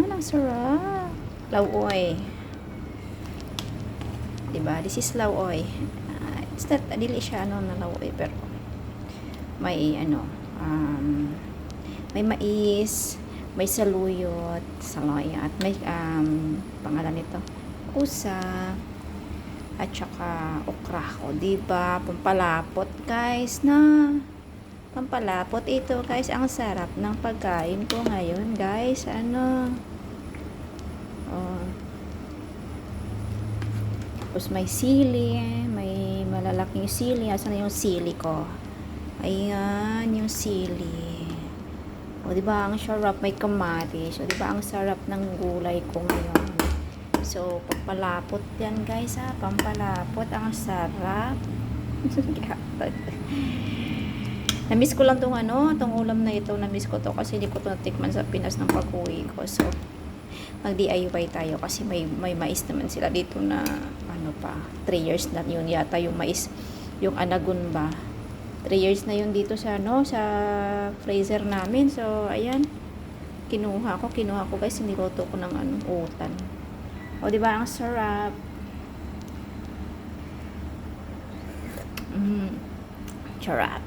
Ayan, ang sarap. Lauoy. Diba? This is lauoy. It's not, dili siya ano na lauoy, pero may ano, may mais, may saluyot, at may pangalan nito, usa, at saka okra. O diba? Pampalapot guys na. Pampalapot ito guys. Ang sarap ng pagkain ko ngayon guys. Ano? Oh. Tapos may sili. May malalaking sili. Asan na yung sili ko? Ayan, yung sili. O diba ang sarap? May kamatis. O diba ang sarap ng gulay ko ngayon? So, pampalapot yan guys ha. Pampalapot. Ang sarap. Namiss ko lang tong ulam na ito. Namiss ko to kasi hindi ko to natikman sa Pinas ng pag-uwi ko. So, mag-DIY tayo kasi may mais naman sila dito na ano pa, 3 years na yun yata yung mais, yung anagon ba. 3 years na yun dito sa sa freezer namin. So, ayan. Kinuha ko guys, niluto ko ng utan. O, di ba ang sarap? Sarap.